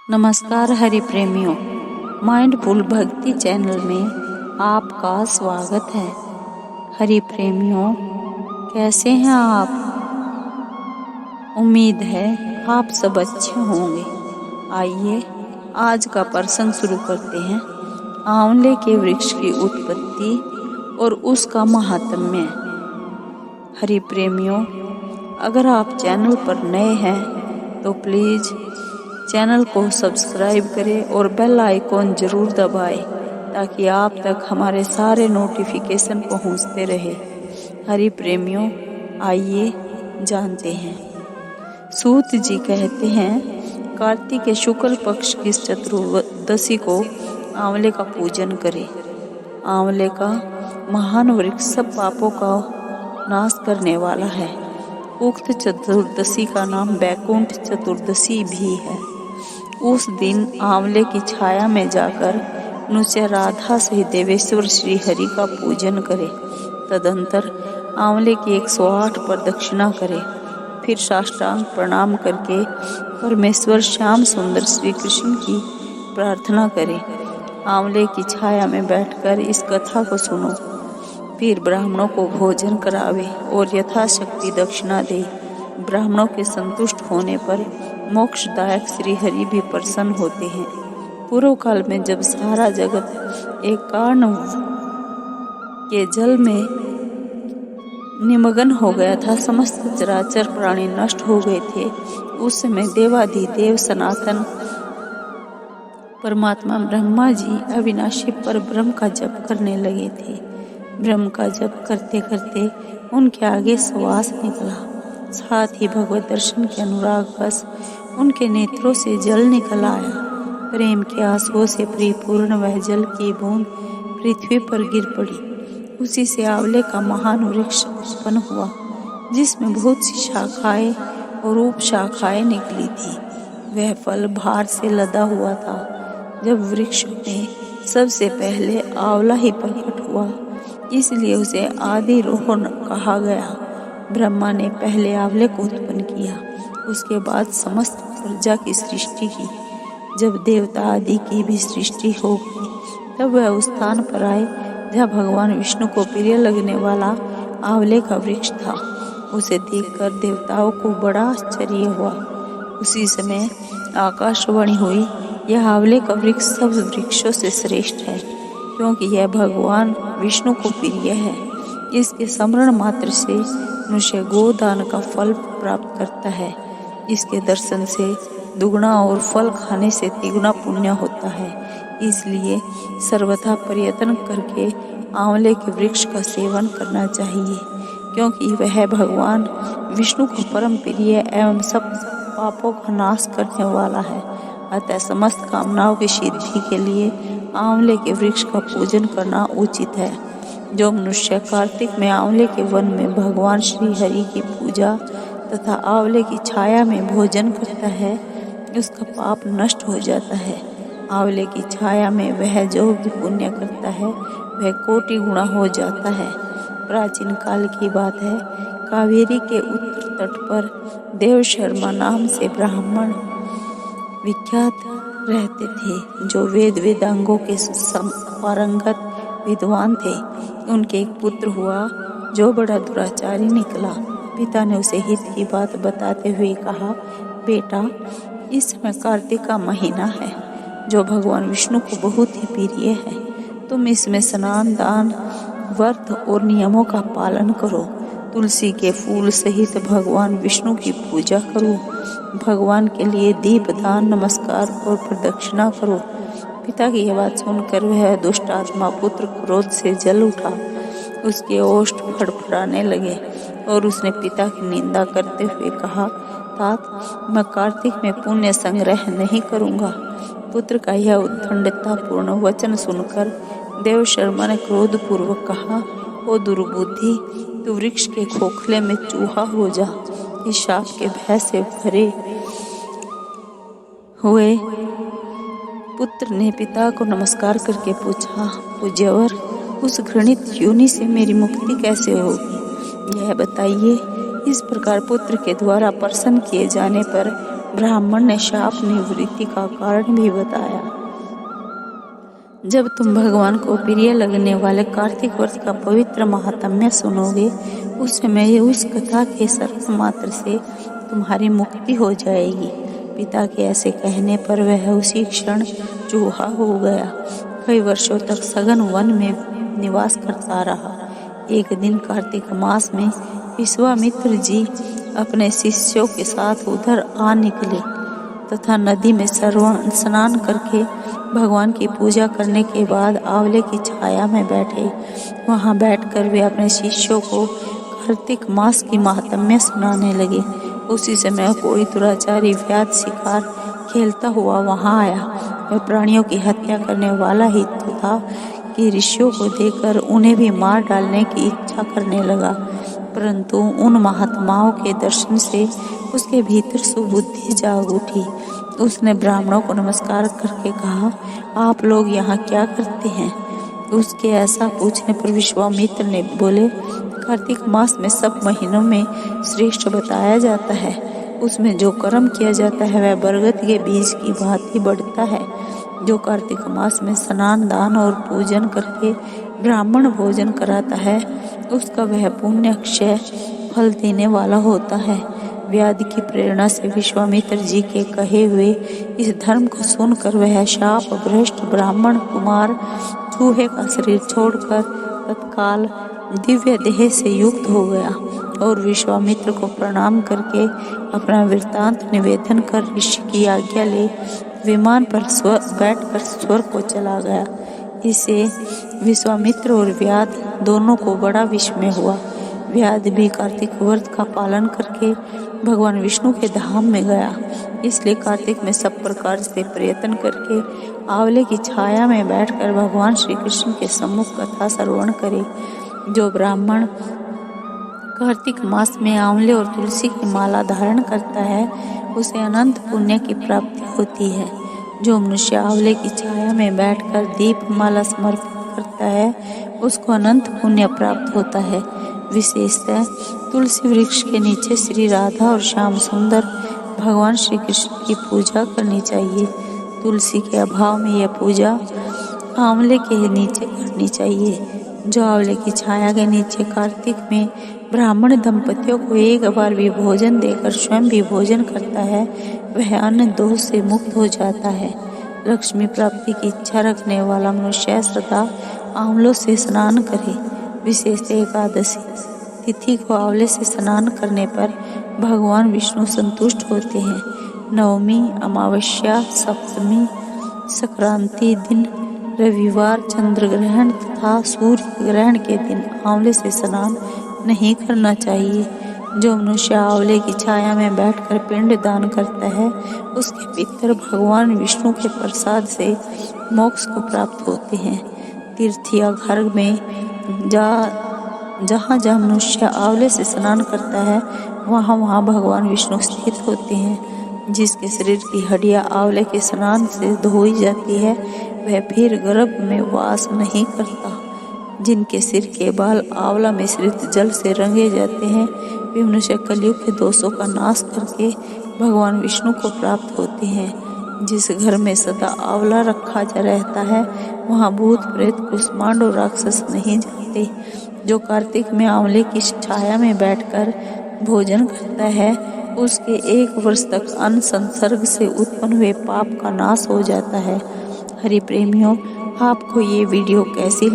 नमस्कार हरि प्रेमियों, माइंडफुल भक्ति चैनल में आपका स्वागत है। हरि प्रेमियों, कैसे हैं आप? उम्मीद है आप सब अच्छे होंगे। आइए आज का प्रसंग शुरू करते हैं। आंवले के वृक्ष की उत्पत्ति और उसका महात्म्य। हरि प्रेमियों, अगर आप चैनल पर नए हैं तो प्लीज़ चैनल को सब्सक्राइब करें और बेल आइकॉन ज़रूर दबाएं ताकि आप तक हमारे सारे नोटिफिकेशन पहुंचते रहे। हरि प्रेमियों, आइए जानते हैं। सूत जी कहते हैं, कार्तिक के शुक्ल पक्ष की चतुर्दशी को आंवले का पूजन करें। आंवले का महान वृक्ष सब पापों का नाश करने वाला है। उक्त चतुर्दशी का नाम बैकुंठ चतुर्दशी भी है। उस दिन आंवले की छाया में जाकर मनुष्य राधा सहित देवेश्वर श्री हरि का पूजन करे। तदंतर आंवले की 108 प्रदक्षिणा करे। फिर साष्टांग प्रणाम करके परमेश्वर श्याम सुंदर श्री कृष्ण की प्रार्थना करे। आंवले की छाया में बैठकर इस कथा को सुनो। फिर ब्राह्मणों को भोजन करावे और यथाशक्ति दक्षिणा दे। ब्राह्मणों के संतुष्ट होने पर मोक्षदायक श्री हरि भी प्रसन्न होते हैं। पूर्व काल में जब सारा जगत एक कारण के जल में निमग्न हो गया था, समस्त चराचर प्राणी नष्ट हो गए थे, उस समय देवाधिदेव सनातन परमात्मा ब्रह्मा जी अविनाशी पर ब्रह्म का जप करने लगे थे। ब्रह्म का जप करते करते उनके आगे श्वास निकला। साथ ही भगवत दर्शन के अनुराग बस उनके नेत्रों से जल निकल आया। प्रेम के आंसुओं से परिपूर्ण वह जल की बूंद पृथ्वी पर गिर पड़ी। उसी से आंवले का महान वृक्ष उत्पन्न हुआ, जिसमें बहुत सी शाखाएं और उपशाखाएं निकली थी। वह फल भार से लदा हुआ था। जब वृक्ष में सबसे पहले आंवला ही प्रकट हुआ, इसलिए उसे आदिरोहण कहा गया। ब्रह्मा ने पहले आंवले को उत्पन्न किया, उसके बाद समस्त प्रजा की सृष्टि की। जब देवता आदि की भी सृष्टि हो गई, तब वह उस स्थान पर आए जहाँ भगवान विष्णु को प्रिय लगने वाला आंवले का वृक्ष था। उसे देखकर देवताओं को बड़ा आश्चर्य हुआ। उसी समय आकाशवाणी हुई, यह आंवले का वृक्ष सब वृक्षों से श्रेष्ठ है, क्योंकि यह भगवान विष्णु को प्रिय है। इसके स्मरण मात्र से मनुष्य गोदान का फल प्राप्त करता है। इसके दर्शन से दुगुना और फल खाने से तिगुना पुण्य होता है। इसलिए सर्वथा प्रयत्न करके आंवले के वृक्ष का सेवन करना चाहिए, क्योंकि वह भगवान विष्णु को परम प्रिय एवं सब पापों का नाश करने वाला है। अतः समस्त कामनाओं की सिद्धि के लिए आंवले के वृक्ष का पूजन करना उचित है। जो मनुष्य कार्तिक में आंवले के वन में भगवान श्री हरि की पूजा तथा आंवले की छाया में भोजन करता है, उसका पाप नष्ट हो जाता है। आंवले की छाया में वह जो भी पुण्य करता है, वह कोटि गुणा हो जाता है। प्राचीन काल की बात है, कावेरी के उत्तर तट पर देव शर्मा नाम से ब्राह्मण विख्यात रहते थे, जो वेद वेदांगों के पारंगत विद्वान थे। उनके एक पुत्र हुआ जो बड़ा दुराचारी निकला। पिता ने उसे हित की बात बताते हुए कहा, बेटा, इस समय कार्तिक का महीना है, जो भगवान विष्णु को बहुत ही प्रिय है। तुम इसमें स्नान, दान, व्रत और नियमों का पालन करो। तुलसी के फूल सहित भगवान विष्णु की पूजा करो। भगवान के लिए दीप दान, नमस्कार और प्रदक्षिणा करो। पिता की यह बात सुनकर वह दुष्ट आत्मा पुत्र क्रोध से जल उठा। उसके ओष्ठ फड़फड़ाने लगे और उसने पिता की निंदा करते हुए कहा, तात, मैं कार्तिक में पुण्य संग्रह नहीं करूँगा। पुत्र का यह उद्दंडतापूर्ण वचन सुनकर देव शर्मा ने क्रोधपूर्वक कहा, ओ दुर्बुद्धि, तू वृक्ष के खोखले में चूहा हो जा। इस शाप के भय से भरे हुए पुत्र ने पिता को नमस्कार करके पूछा, पूज्यवर, उस घृणित योनि से मेरी मुक्ति कैसे होगी, यह बताइए। इस प्रकार पुत्र के द्वारा प्रसन्न किए जाने पर ब्राह्मण ने शाप निवृत्ति का कारण भी बताया। जब तुम भगवान को प्रिय लगने वाले कार्तिक व्रत का पवित्र महात्म्य सुनोगे, उस समय उस कथा के श्रवण मात्र से तुम्हारी मुक्ति हो जाएगी। पिता के ऐसे कहने पर वह उसी क्षण चूहा हो गया। कई वर्षों तक सघन वन में निवास करता रहा। एक दिन कार्तिक मास में विश्वामित्र जी अपने शिष्यों के साथ उधर आ निकले तथा नदी में स्नान करके भगवान की पूजा करने के बाद आंवले की छाया में बैठे। वहां बैठकर वे अपने शिष्यों को कार्तिक मास की महात्म्य सुनाने लगे। उसी समय कोई दुराचारी व्याध शिकार खेलता हुआ वहां आया। वह प्राणियों की हत्या करने वाला ही तो था कि ऋषियों को देखकर उन्हें भी मार डालने की इच्छा करने लगा। परंतु उन महात्माओं के दर्शन से उसके भीतर सुबुद्धि जाग उठी। उसने ब्राह्मणों को नमस्कार करके कहा, आप लोग यहाँ क्या करते हैं? उसके ऐसा पूछने पर विश्वामित्र ने बोले, कार्तिक मास में सब महीनों में श्रेष्ठ बताया जाता है। उसमें जो कर्म किया जाता है वह बरगद के बीज की भांति बढ़ता है। जो कार्तिक मास में स्नान, दान और पूजन करके ब्राह्मण भोजन कराता है, उसका वह पुण्य अक्षय फल देने वाला होता है। व्याध की प्रेरणा से विश्वामित्र जी के कहे हुए इस धर्म को सुनकर वह शाप भ्रष्ट ब्राह्मण कुमार चूहे का शरीर छोड़कर तत्काल दिव्य देह से युक्त हो गया और विश्वामित्र को प्रणाम करके अपना वृत्तांत निवेदन कर ऋषि की आज्ञा ले विमान पर बैठकर स्वर्ग को चला गया। इससे विश्वामित्र और व्याध दोनों को बड़ा विस्मय हुआ। व्याध भी कार्तिक व्रत का पालन करके भगवान विष्णु के धाम में गया। इसलिए कार्तिक में सब प्रकार से प्रयत्न करके आंवले की छाया में बैठकर भगवान श्री कृष्ण के सम्मुख कथा श्रवण करे। जो ब्राह्मण कार्तिक मास में आंवले और तुलसी की माला धारण करता है, उसे अनंत पुण्य की प्राप्ति होती है। जो मनुष्य आंवले की छाया में बैठकर दीप माला समर्पित करता है, उसको अनंत पुण्य प्राप्त होता है। विशेषतः तुलसी वृक्ष के नीचे श्री राधा और श्याम सुंदर भगवान श्री कृष्ण की पूजा करनी चाहिए। तुलसी के अभाव में यह पूजा आंवले के नीचे करनी चाहिए। जो आंवले की छाया के नीचे कार्तिक में ब्राह्मण दंपतियों को एक बार भी भोजन देकर स्वयं भी भोजन करता है, वह अन्न दोष से मुक्त हो जाता है। लक्ष्मी प्राप्ति की इच्छा रखने वाला मनुष्य सदा आंवलों से स्नान करे। विशेष एकादशी तिथि को आंवले से स्नान करने पर भगवान विष्णु संतुष्ट होते हैं। नवमी, अमावस्या, सप्तमी, संक्रांति दिन, रविवार, चंद्र ग्रहण तथा सूर्य ग्रहण के दिन आंवले से स्नान नहीं करना चाहिए। जो मनुष्य आंवले की छाया में बैठकर पिंड दान करता है, उसके पितर भगवान विष्णु के प्रसाद से मोक्ष को प्राप्त होते हैं। तीर्थ या घर में जहाँ जहाँ मनुष्य आंवले से स्नान करता है, वहाँ वहाँ भगवान विष्णु स्थित होते हैं। जिसके शरीर की हड्डियाँ आंवले के स्नान से धोई जाती है, वह फिर गर्भ में वास नहीं करता। जिनके सिर के बाल आंवला मिश्रित जल से रंगे जाते हैं, वे मनुष्य कलयुग के दोषों का नाश करके भगवान विष्णु को प्राप्त होते हैं। जिस घर में सदा आंवला रखा रहता है, वहाँ भूत प्रेत कुष्मांड और राक्षस नहीं जाते। जो कार्तिक में आंवले की छाया में बैठकर भोजन करता है, उसके 1 वर्ष तक अन्न संसर्ग से उत्पन्न हुए पाप का नाश हो जाता है। हरि प्रेमियों, आपको ये वीडियो कैसी लगी?